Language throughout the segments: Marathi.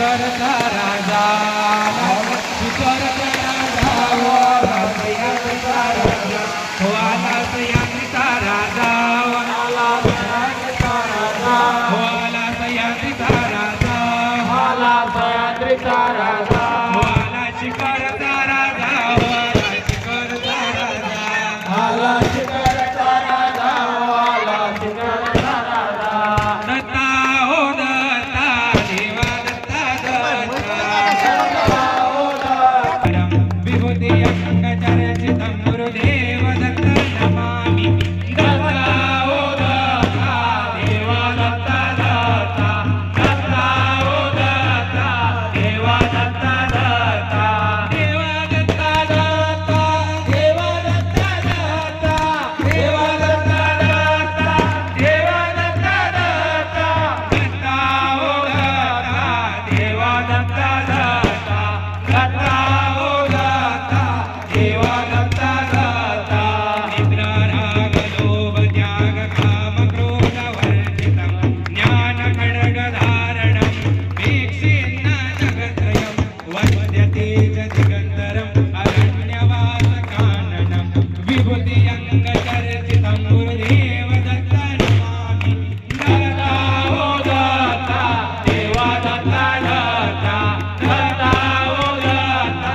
करता राजा करता राजा हो सयात्रीचा राजा हो आला सयात्रीचा राजा आला सयात्रीचा राजा हो आला सयात्रीचा राजा आला सयात्रीचा राजा हो आला शिखरचा राजा हो आला शिखरचा राजा आला शिखरचा राजा हो आला शिखरचा राजा दत्ता हो दत्ता देवा दत्ता दत्ता हो दत्ता विभूती अंगचर्चितं गुरुदेव दत्त नमामि दत्ता हो दत्ता देवा दत्ता दत्ता दत्ता हो दत्ता देवा दत्ता दत्ता देवा दत्ता दत्ता देवा दत्ता दत्ता देवा दत्ता दत्ता देवा दत्ता दत्ता दत्ता हो दत्ता देवा दत्ता दत्ता दत्ता हो दत्ता देवा दत्ता दत्ता निद्रारागलोभ त्याग काम क्रोध वर्जितं ज्ञान खड्गधारणं वीक्षेन्न जगत्रयं वन्द्यते च दिगन्तरम् अरण्यवासकाननं विभूति अंगचर्चितं गुरुदेव दत्त नमामि दत्ता हो दत्ता देवा दत्ता दत्ता दत्ता हो दत्ता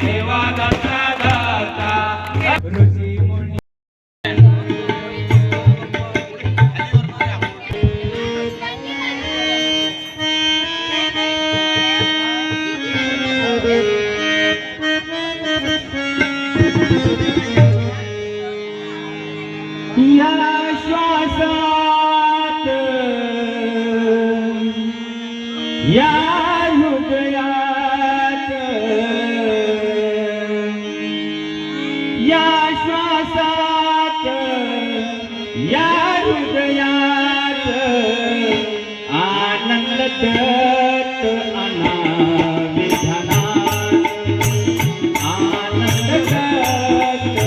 देवा दत्ता दत्ता ऋषी मुनी या श्वासात या हृदयात या श्वासात या हृदयात आनंद दत्त अनाविधानात आनंद दत्त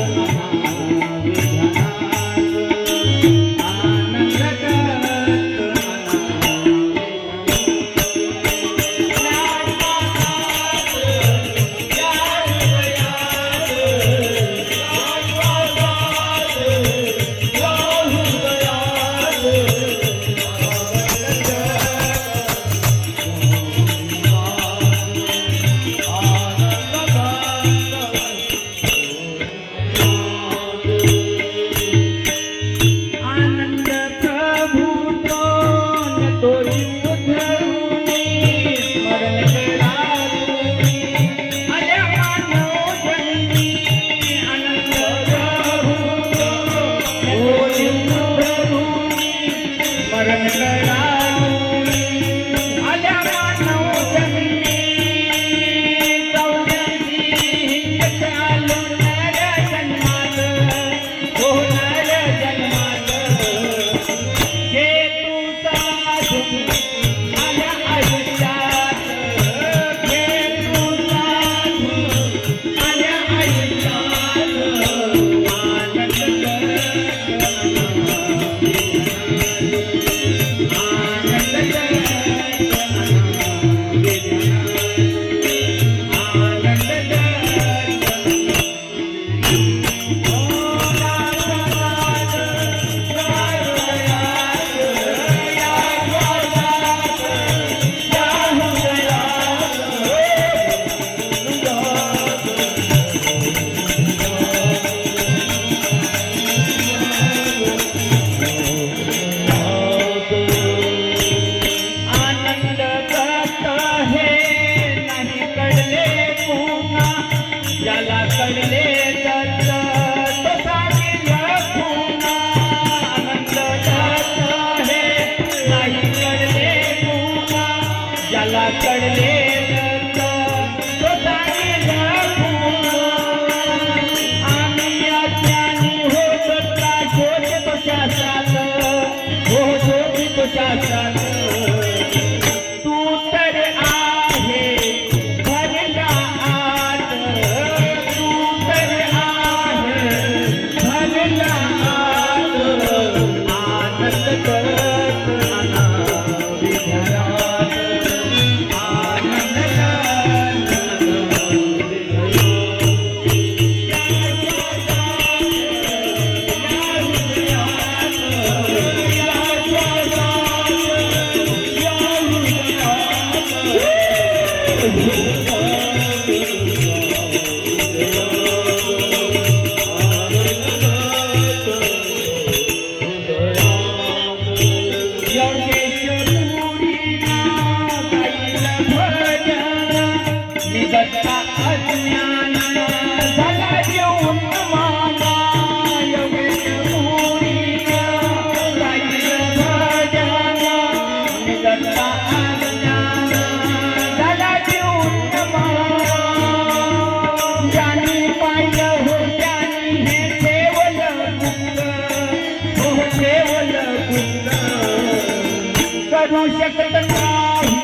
करू शकत नाही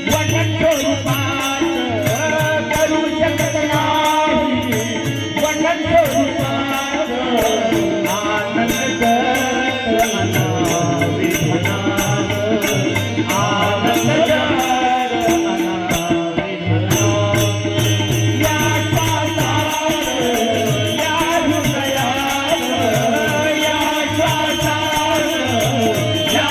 वठण स्वरूपात, करू शकत नाही वठण स्वरूपात, आनंद करत अनाविधनात, आनंद करत अनाविधनात, या श्वासात या हृदयात, या श्वासात या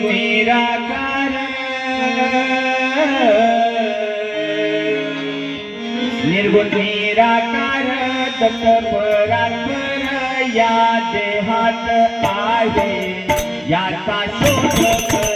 निराकार निर्गुण निराकार दत्त परात्पर या देहात आहे याचा शोध कर.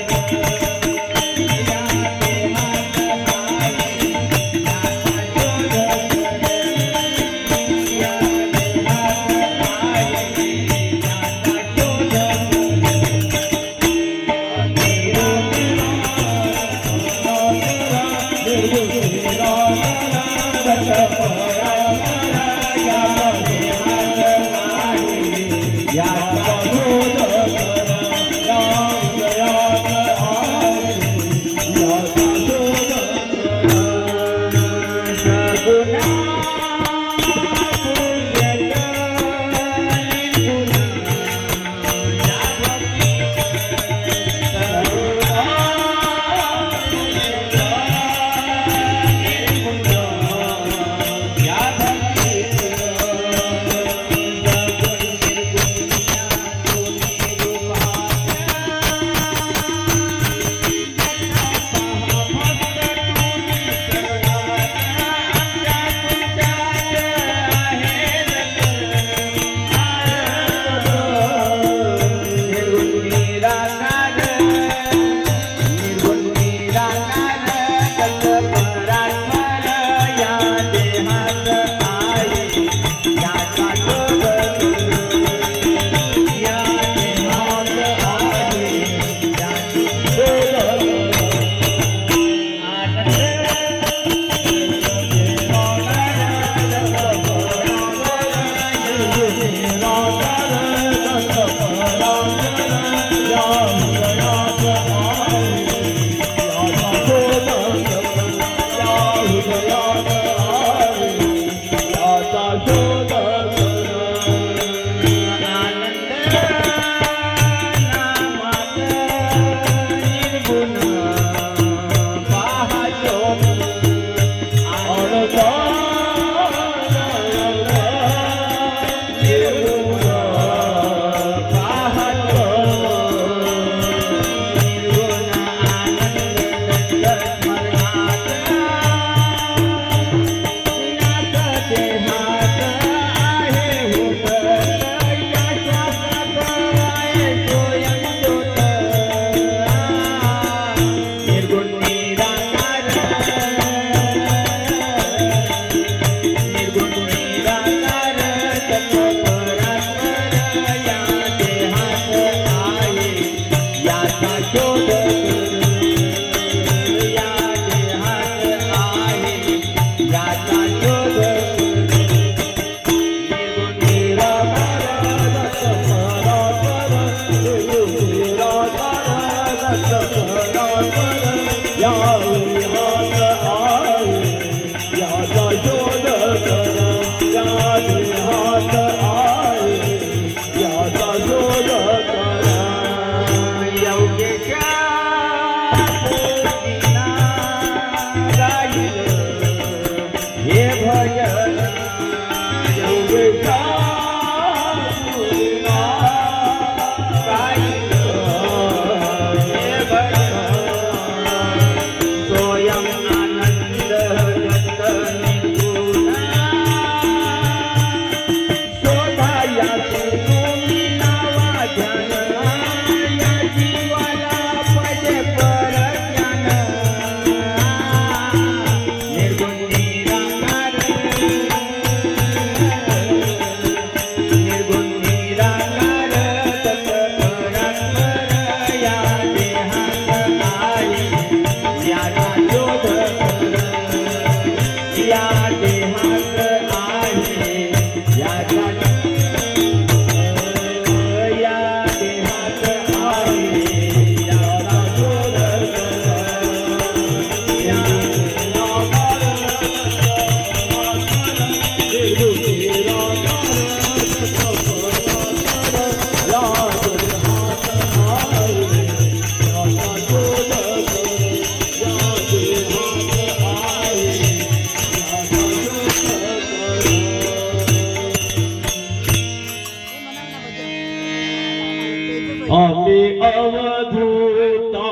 आम्ही अवधूता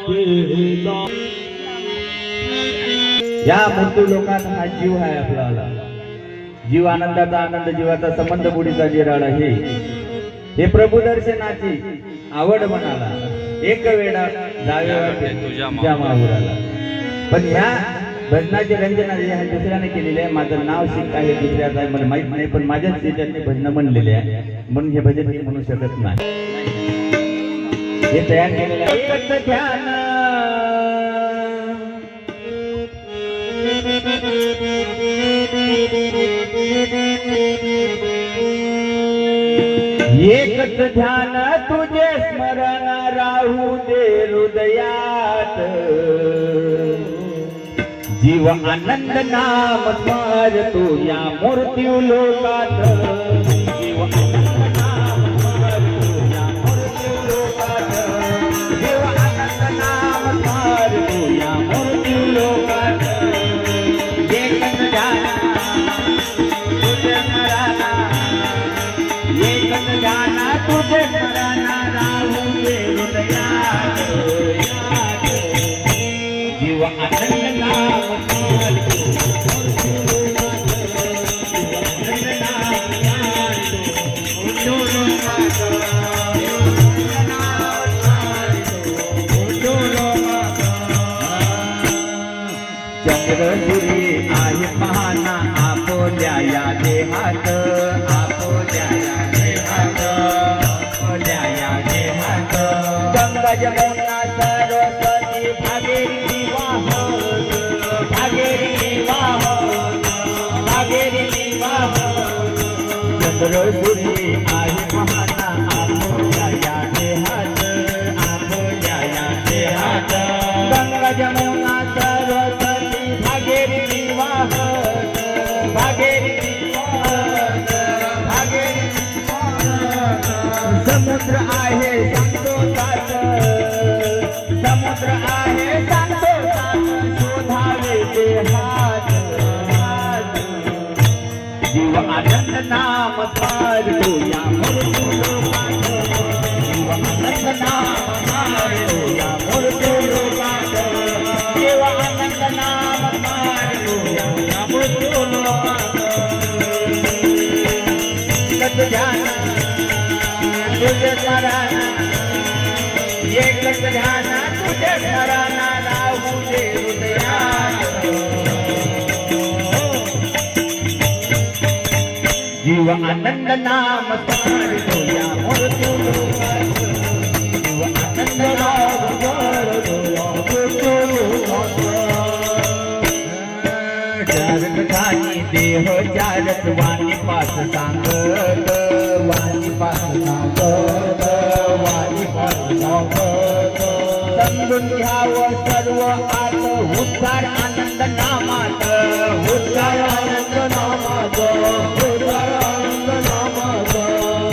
देता. या मृत्यू लोकात हा जीव आहे आपला. जीव आनंदाचा आनंद, जीवाचा संबंध, बुडीचा जिराळा, हे प्रभू दर्शनाची आवड म्हणाला. एक वेळा जावे वाटे तुझ्या माहुराला. पण ह्या भजनाची रंजना जी आहे दुसऱ्याने केलेली आहे. माझं नाव शिक आहे, दुसऱ्याचं आहे मला माहित नाही, पण माझ्याच त्याच्याने भजन म्हणलेले आहे, म्हणून हे भजन मी म्हणू शकत नाही. हे तयार केलेलं आहे. एकच ध्यान, एकच ध्यान तुझे स्मरण राहू दे हृदयात. जीव आनंद नाम स्मरतो या मूर्ती लोकात. जीव आनंद नाम स्मरतो या मूर्ती लोकात. जीव आनंद नाम स्मरतो या मूर्ती लोकात. एकच ध्यान तुझे स्मरण, एकच ध्यान तुझे स्मरण राहू दे हृदयात. जीव आनंद नाम चंद्रपुरी आहे पाहना आपोल्या या देहात. आपोल्या या देहात, आपोल्या या देहात. गंगा जमुना सरस्वती भागीरथी वाहत. भागीरथी वाहत, भागीरथी वाहत. चंद्रपुरी आहे पाहना आपोल्या या देहात. आपोल्या या देहात. गंगा जमुना सरस्वती भागीरथी वाहत. भागीरथी वाहत, भागीरथी वाहत. समुद्र आहे संतोषात. समुद्र आहे संतोषात. शोधावे ते हात. जीव आनंद नाम स्मरतो या मूर्ती लोकात. जीव आनंद नाम स्मरतो या मूर्ती लोकात. जीव आनंद नाम स्मरतो या मूर्ती लोकात. एकच ध्यान तुझे स्मरण, एकच ध्यान तुझे स्मरण राहू दे हृदयात. जीव आनंद नाम स्मरतो या मूर्ती लोकात. जीव आनंद नाम स्मरतो या मूर्ती लोकात. चारक खानी देह चारक वाणी पास सांगत. वाणी पास सांगत, वाणी पास सांगत. समजून घ्यावं सर्व आत. उद्धार आनंद नामात. उद्धार आनंद नामात. उद्धार आनंद नामात.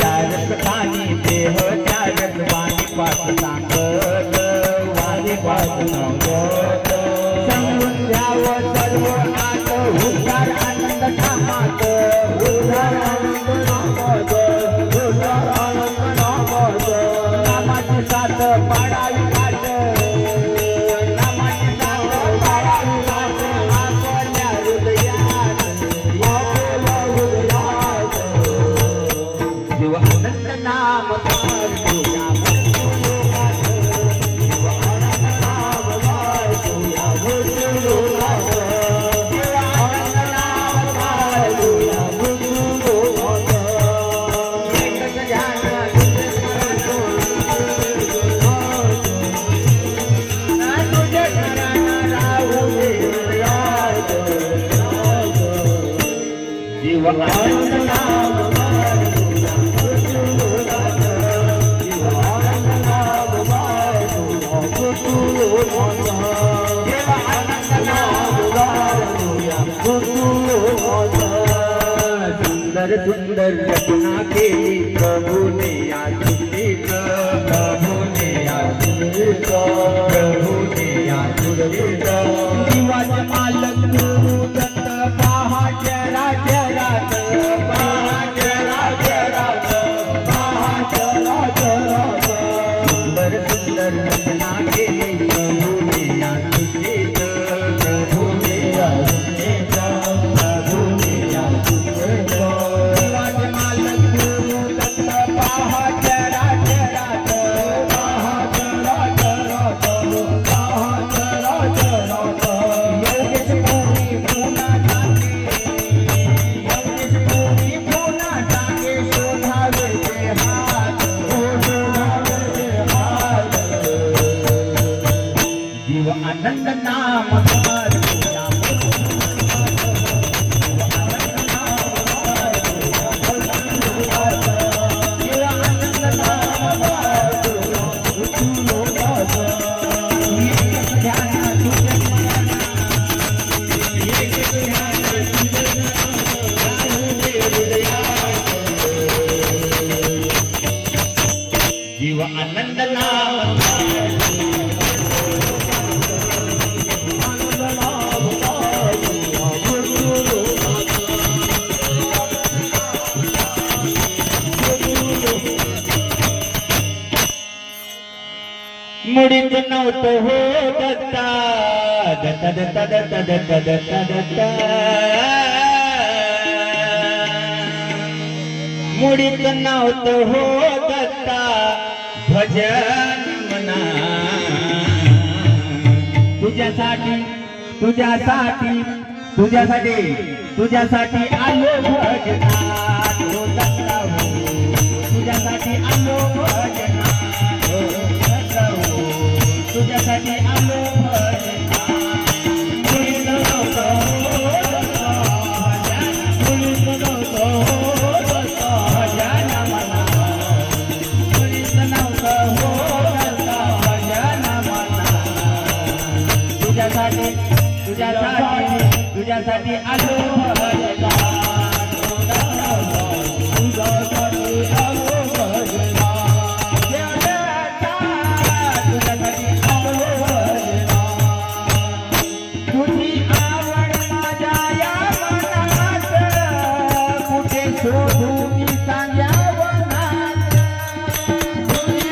चारक खानी देह चारक वाणी पास सांगत. वाणी पास सांगत. समजून घ्यावं सर्व आत. उद्धार आनंद नामात. उद्धार नाम गायतोया मृत्यूलोकात जीव आनंद नाम गायतोया मृत्यूलोकात जीव आनंद नाम गायतोया मृत्यूलोकात सुंदर सुंदर रचना केली प्रभूने या सृष्टीत प्रभूने या सृष्टीत प्रभूने या सृष्टीत जीवाचे मालक गुरु दत्त पहा चराचरात पहा चराचरात पहा चराचरात सुंदर सुंदर रचना केली प्रभूने या सृष्टीत प्रभूने या सृष्टीत प्रभूने या सृष्टीत जीवाचे मालक गुरु दत्त पहा चराचरात पहा चराचरात पहा चराचरात योगेश पुरी पुन्हा टाके शोधावे ते हात शोधावे ते हात जीव आनंद नाम गायतोया जीव आनंद नाम गायतोया मृत्यूलोकात जीव आनंद नाम मुडीत नव्हतं हो दत्ता दत्ता दत्ता दत्ता दत्ता दत्ता दत्ता मुडीत नव्हतं हो दत्ता भजन म्हणा तुझ्यासाठी तुझ्यासाठी तुझ्यासाठी तुझ्यासाठी आलो भजनात हो दत्ता हो तुझ्यासाठी आलो भजनात हो दत्ता हो तुझ्यासाठी आलो भजनात मुडीत नव्हतं हो दत्ता मुडीत नव्हतं हो दत्ता भजन म्हणा मुडीत नव्हतं हो दत्ता भजन म्हणा तुझ्यासाठी तुझ्यासाठी तुझ्यासाठी आलो भजनात हो दत्ता हो तुझ्यासाठी आलो भजनात तुझ्यासाठी आलो भजनात तुझी आवड माझ्या या मनात कुठे शोधू मी सांग्या वनात तुझी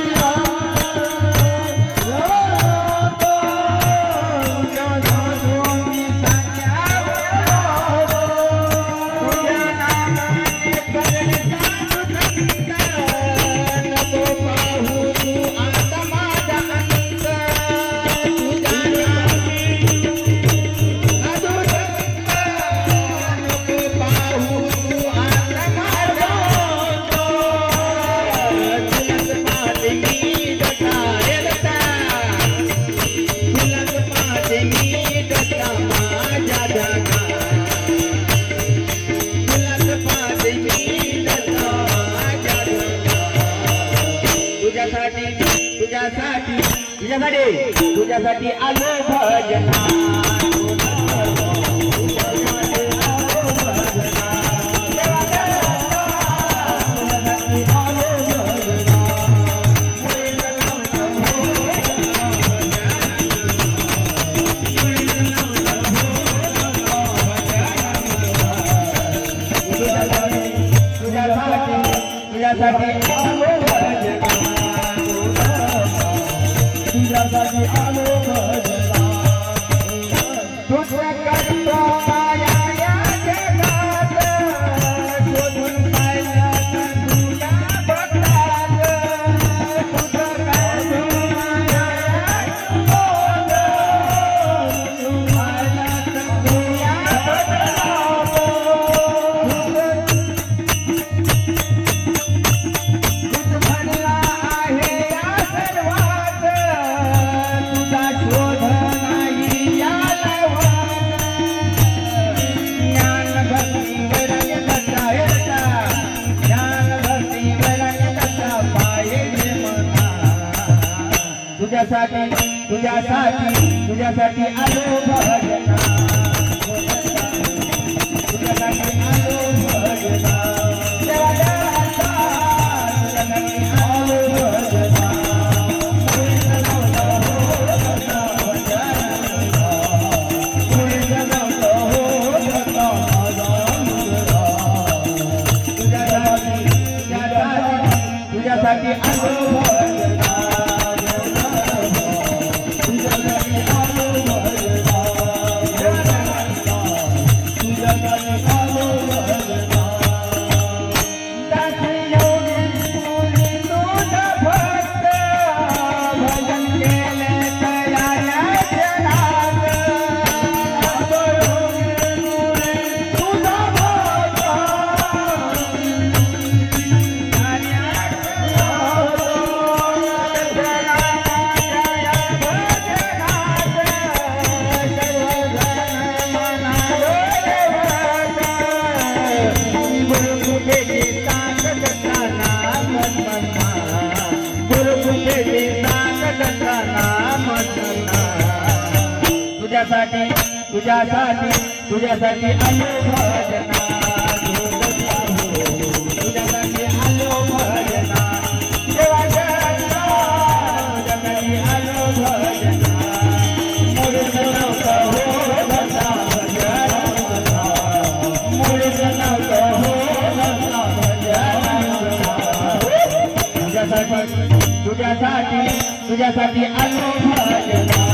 तुझ्यासाठी आलो तुझ्यासाठी तुझ्यासाठी आलो भजनात तुझ्या करता माया या जगात शोधून पाहिलं तुझ्या बघतात तुझं काय माया या जगात शोधून पाहिलं तुझ्या बघतात तुझ्यासाठी तुझ्यासाठी तुझ्यासाठी आलो भजना तुझ्यासाठी आलो भजना देवाच्या तुझ्यासाठी आलो भजना तुझ्यासाठी आलो भजना तुझ्यासाठी आलो भजना तुझ्यासाठी आलो भजना दासी योगी तुझी तुझा भक्त भजन केले तयाऱ्या जनात तुझा भक्त तुझ्यासाठी तुझ्यासाठी तुझ्यासाठी आलो भजना तुझ्यासाठी आलो भजना देवाच्या तुझ्यासाठी आलो भजना मुळीचं नव्हतं हो भजना मुळीचं नव्हतं हो भजना तुझ्यासाठी तुझ्यासाठी तुझ्यासाठी आलो भजना